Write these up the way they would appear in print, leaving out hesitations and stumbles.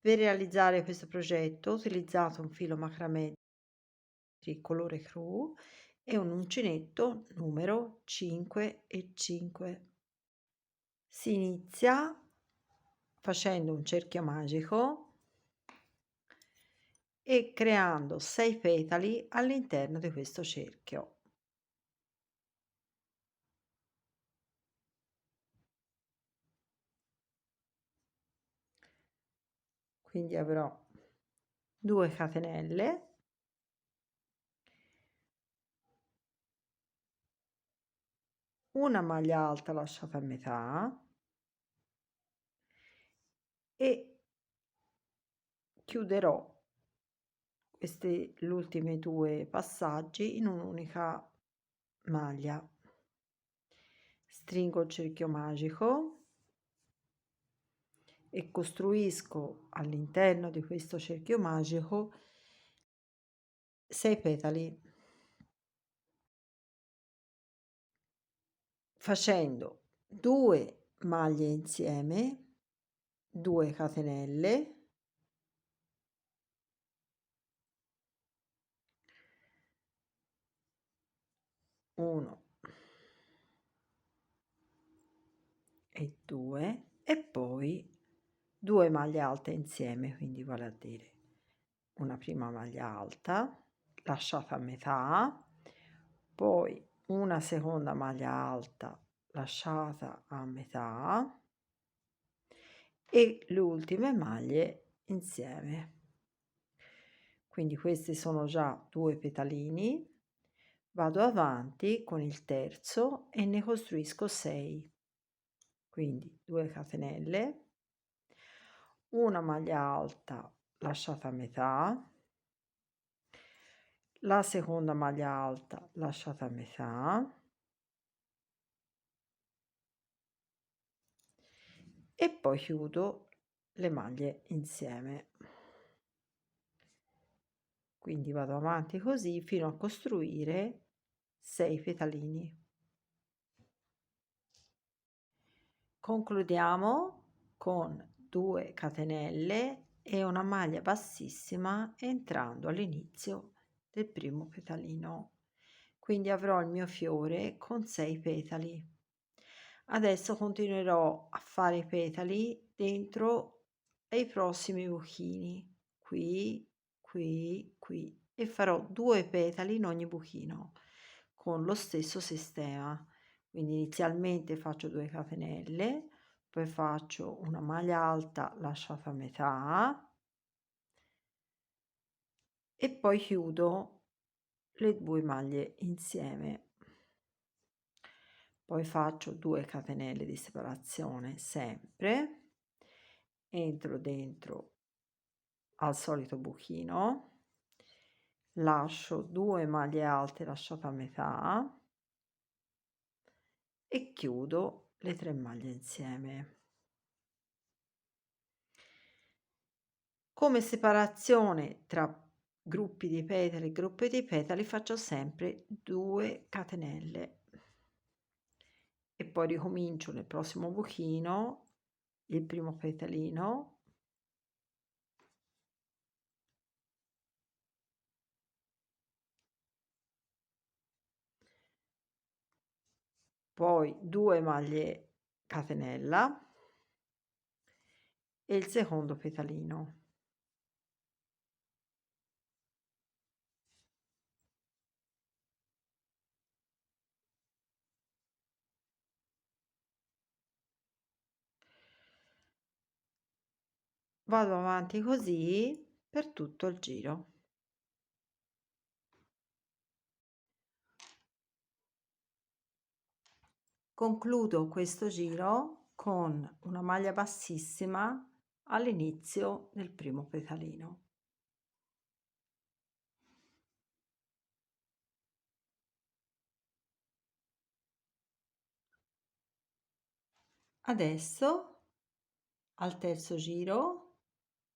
Per realizzare questo progetto ho utilizzato un filo macramè di colore cru e un uncinetto numero 5 e 5. Si inizia facendo un cerchio magico e creando 6 petali all'interno di questo cerchio. Quindi avrò 2 catenelle, una maglia alta lasciata a metà e chiuderò questi gli ultimi 2 passaggi in un'unica maglia. Stringo il cerchio magico e costruisco all'interno di questo cerchio magico 6 petali, facendo 2 maglie insieme, 2 catenelle, 1 e 2 e poi 2 maglie alte insieme, quindi vale a dire una prima maglia alta lasciata a metà, poi una seconda maglia alta lasciata a metà e le ultime maglie insieme. Quindi questi sono già 2 petalini, vado avanti con il terzo e ne costruisco 6. Quindi 2 catenelle, una maglia alta lasciata a metà, la seconda maglia alta lasciata a metà e poi chiudo le maglie insieme. Quindi vado avanti così fino a costruire 6 petalini. Concludiamo con 2 catenelle e una maglia bassissima entrando all'inizio del primo petalino. Quindi avrò il mio fiore con 6 petali. Adesso continuerò a fare i petali dentro ai prossimi buchini, qui, qui, qui, e farò 2 petali in ogni buchino con lo stesso sistema. Quindi inizialmente faccio 2 catenelle, poi faccio una maglia alta lasciata a metà e poi chiudo le 2 maglie insieme. Poi faccio 2 catenelle di separazione sempre, entro dentro al solito buchino, lascio 2 maglie alte lasciate a metà e chiudo le 3 maglie insieme. Come separazione tra gruppi di petali e gruppi di petali faccio sempre 2 catenelle e poi ricomincio nel prossimo buchino il primo petalino, poi 2 maglie catenella e il secondo petalino. Vado avanti così per tutto il giro. Concludo questo giro con una maglia bassissima all'inizio del primo petalino. Adesso al terzo giro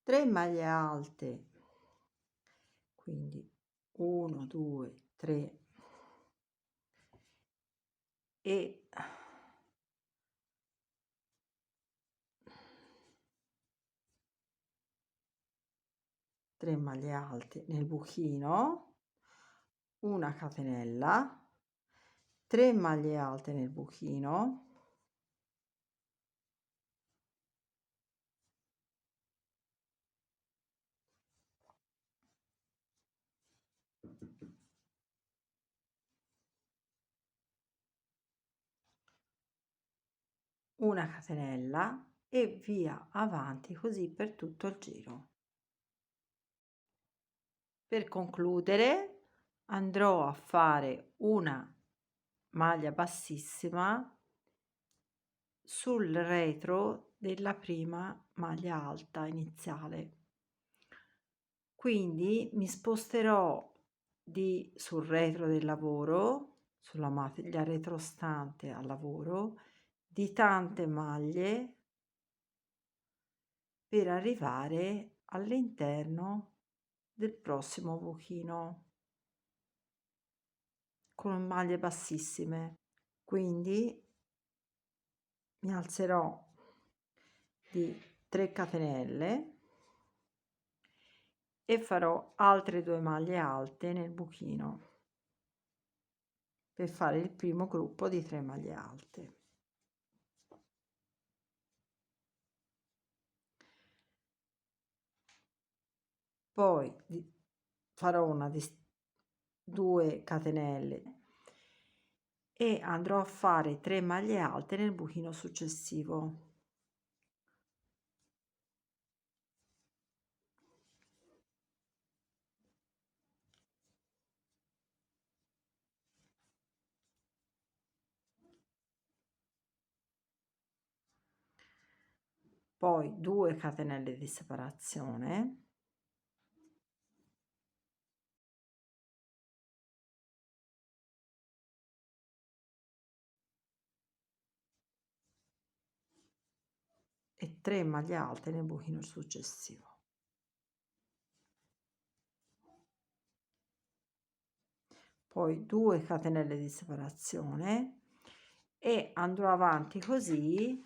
3 maglie alte, quindi 1, 2, 3 e 3 maglie alte nel buchino, una catenella, 3 maglie alte nel buchino, una catenella e via avanti così per tutto il giro. Per concludere andrò a fare una maglia bassissima sul retro della prima maglia alta iniziale. Quindi mi sposterò sul retro del lavoro, sulla maglia retrostante al lavoro, di tante maglie per arrivare all'interno del prossimo buchino con maglie bassissime. Quindi mi alzerò di 3 catenelle e farò altre 2 maglie alte nel buchino per fare il primo gruppo di 3 maglie alte. Poi farò 2 catenelle e andrò a fare 3 maglie alte nel buchino successivo. Poi 2 catenelle di separazione, e 3 maglie alte nel buchino successivo. Poi 2 catenelle di separazione e andrò avanti così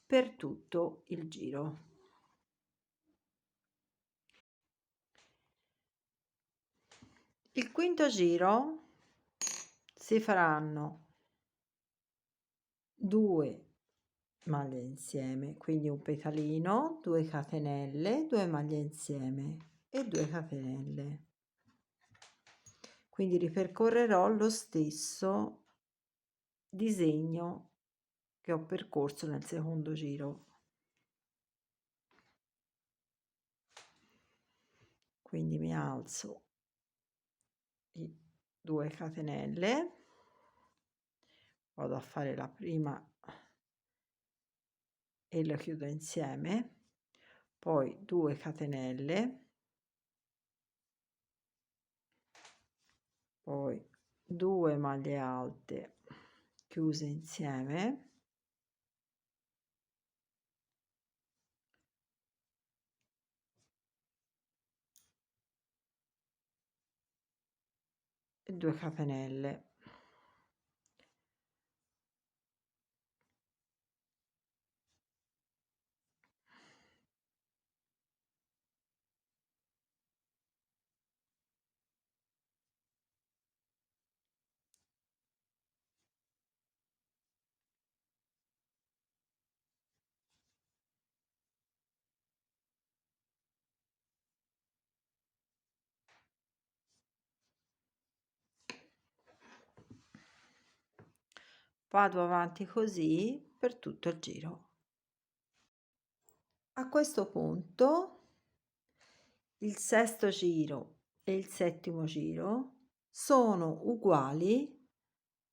per tutto il giro. Il quinto giro si faranno 2 maglie insieme, quindi un petalino, 2 catenelle, 2 maglie insieme e 2 catenelle. Quindi ripercorrerò lo stesso disegno che ho percorso nel secondo giro. Quindi mi alzo di 2 catenelle, vado a fare la prima e la chiudo insieme, poi 2 catenelle, poi 2 maglie alte chiuse insieme, e 2 catenelle. Vado avanti così per tutto il giro. A questo punto il sesto giro e il settimo giro sono uguali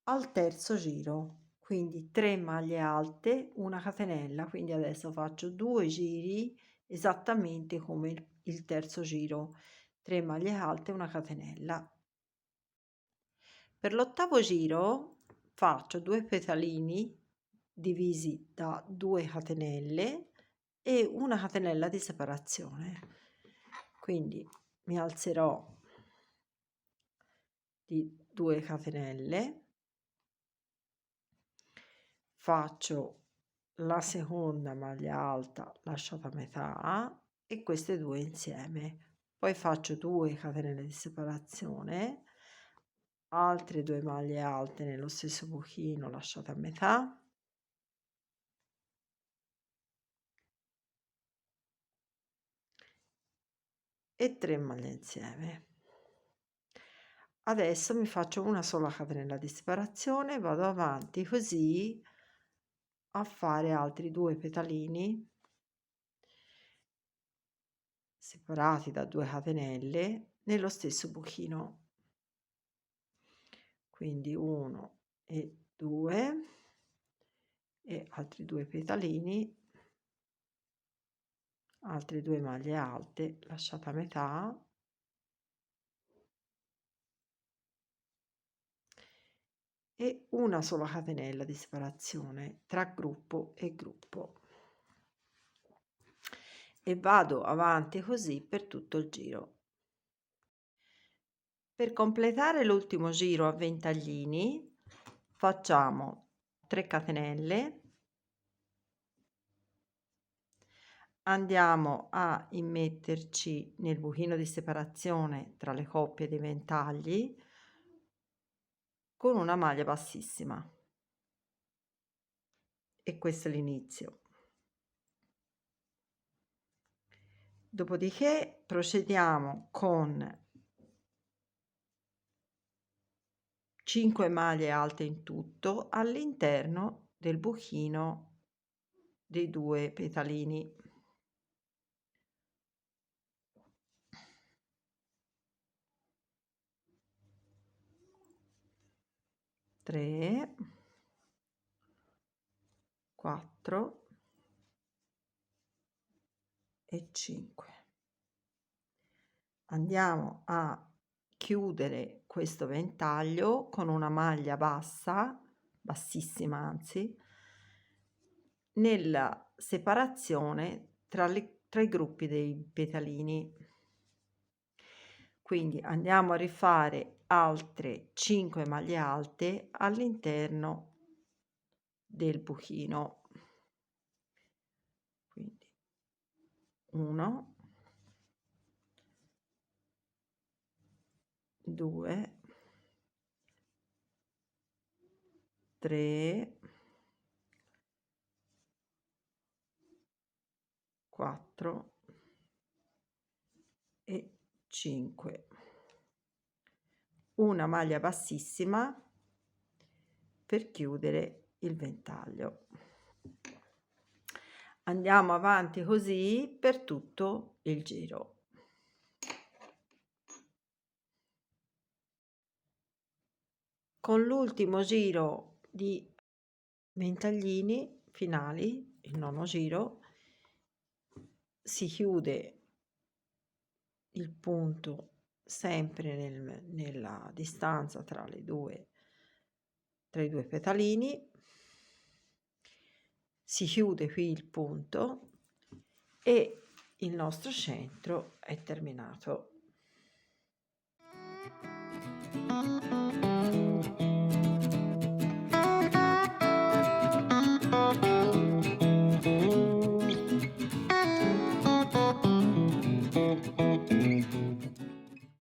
al terzo giro, quindi 3 maglie alte, una catenella, quindi adesso faccio 2 giri esattamente come il terzo giro, 3 maglie alte, una catenella. Per l'ottavo giro faccio 2 petalini divisi da 2 catenelle e una catenella di separazione, quindi mi alzerò di 2 catenelle, faccio la seconda maglia alta lasciata a metà e queste due insieme, poi faccio 2 catenelle di separazione, altre 2 maglie alte nello stesso buchino lasciate a metà, e 3 maglie insieme. Adesso mi faccio una sola catenella di separazione, vado avanti così a fare altri 2 petalini separati da 2 catenelle nello stesso buchino, quindi 1 e 2 e altri 2 petalini, altre 2 maglie alte lasciate a metà, e una sola catenella di separazione tra gruppo e gruppo, e vado avanti così per tutto il giro. Per completare l'ultimo giro a ventaglini facciamo 3 catenelle, andiamo a immetterci nel buchino di separazione tra le coppie dei ventagli con una maglia bassissima, e questo è l'inizio. Dopodiché procediamo con 5 maglie alte in tutto all'interno del buchino dei 2 petalini. 3, 4 e 5. Andiamo a chiudere questo ventaglio con una maglia bassa, bassissima anzi, nella separazione tra i gruppi dei petalini. Quindi andiamo a rifare altre 5 maglie alte all'interno del buchino, quindi 1, 2, 3, 4 e 5. Una maglia bassissima per chiudere il ventaglio. Andiamo avanti così per tutto il giro. Con l'ultimo giro di ventaglini finali, il nono giro, si chiude il punto sempre nella distanza tra i due petalini, si chiude qui il punto e il nostro centro è terminato.